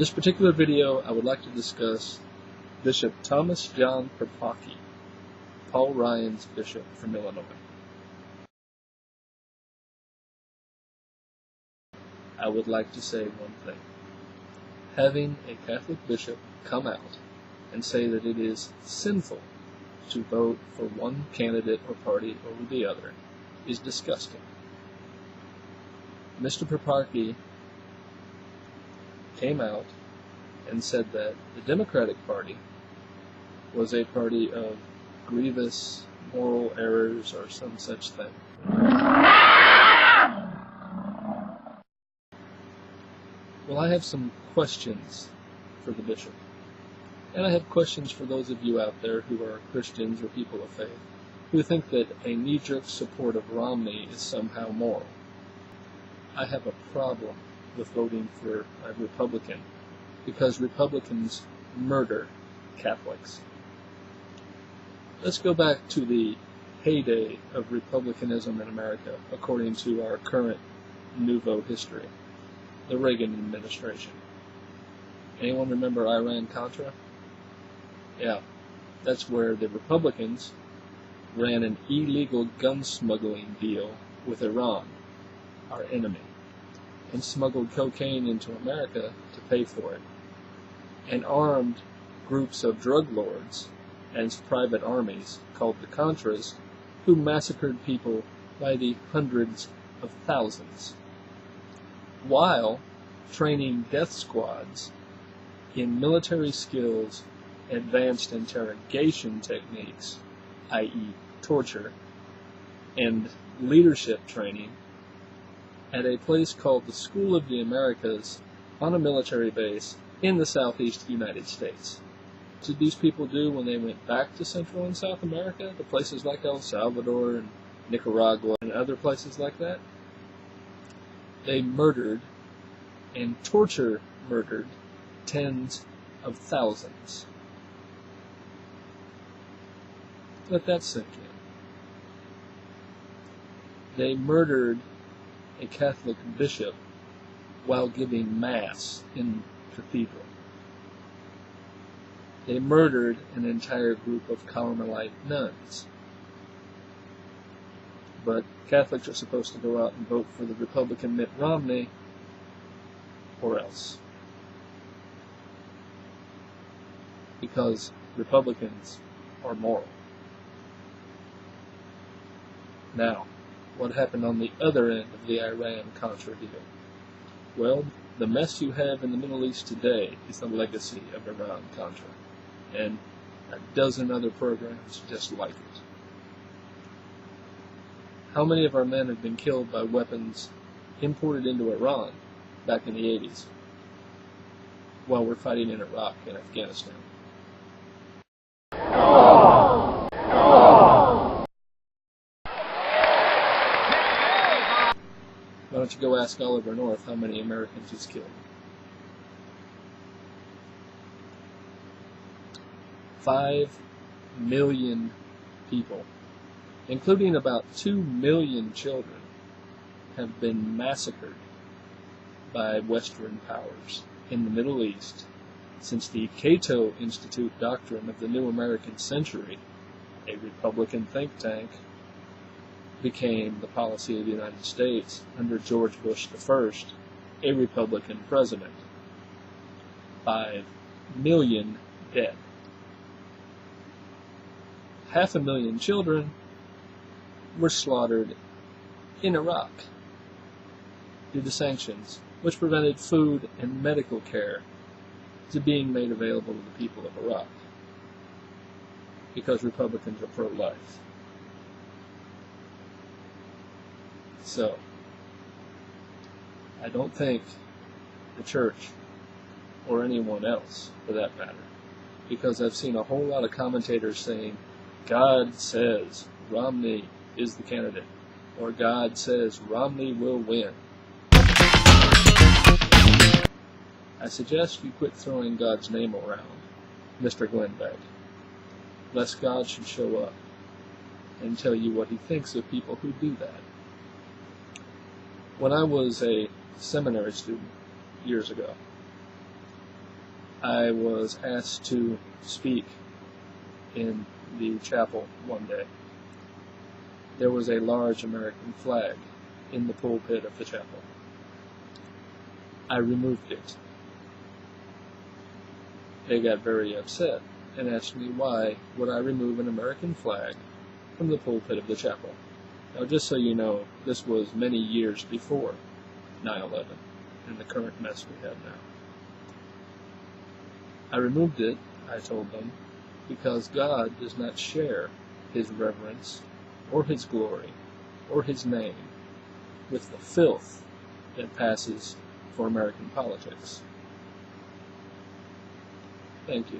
this particular video, I would like to discuss Bishop Thomas John Perpaki, Paul Ryan's bishop from Illinois. I would like to say one thing. Having a Catholic bishop come out and say that it is sinful to vote for one candidate or party over the other is disgusting. Mr. Perpaki came out and said that the Democratic Party was a party of grievous moral errors or some such thing. Well, I have some questions for the bishop. And I have questions for those of you out there who are Christians or people of faith, who think that a knee-jerk support of Romney is somehow moral. I have a problem with voting for a Republican, because Republicans murder Catholics. Let's go back to the heyday of Republicanism in America, according to our current nouveau history, the Reagan administration. Anyone remember Iran-Contra? Yeah, that's where the Republicans ran an illegal gun smuggling deal with Iran, our enemy, and smuggled cocaine into America to pay for it, and armed groups of drug lords and private armies called the Contras, who massacred people by the hundreds of thousands, while training death squads in military skills, advanced interrogation techniques, i.e. torture, and leadership training at a place called the School of the Americas on a military base in the southeast United States. What did these people do when they went back to Central and South America, to places like El Salvador and Nicaragua and other places like that? They murdered and torture murdered tens of thousands. Let that sink in. They murdered a Catholic bishop while giving Mass in cathedral. They murdered an entire group of Carmelite nuns. But Catholics are supposed to go out and vote for the Republican Mitt Romney, or else. Because Republicans are moral. Now, what happened on the other end of the Iran-Contra deal? Well, the mess you have in the Middle East today is the legacy of Iran-Contra, and a dozen other programs just like it. How many of our men have been killed by weapons imported into Iran back in the 80s, while we're fighting in Iraq and Afghanistan? Why don't you go ask Oliver North how many Americans he's killed? 5 million people, including about 2 million children, have been massacred by Western powers in the Middle East since the Cato Institute doctrine of the New American Century, a Republican think tank, became the policy of the United States under George Bush I, a Republican president. 5 million dead. 500,000 children were slaughtered in Iraq due to sanctions, which prevented food and medical care to being made available to the people of Iraq, because Republicans are pro-life. So, I don't think the church, or anyone else for that matter, because I've seen a whole lot of commentators saying, God says Romney is the candidate, or God says Romney will win. I suggest you quit throwing God's name around, Mr. Glenn Beck, lest God should show up and tell you what he thinks of people who do that. When I was a seminary student years ago, I was asked to speak in the chapel one day. There was a large American flag in the pulpit of the chapel. I removed it. They got very upset and asked me why would I remove an American flag from the pulpit of the chapel. Now, just so you know, this was many years before 9/11 and the current mess we have now. I removed it, I told them, because God does not share His reverence or His glory or His name with the filth that passes for American politics. Thank you.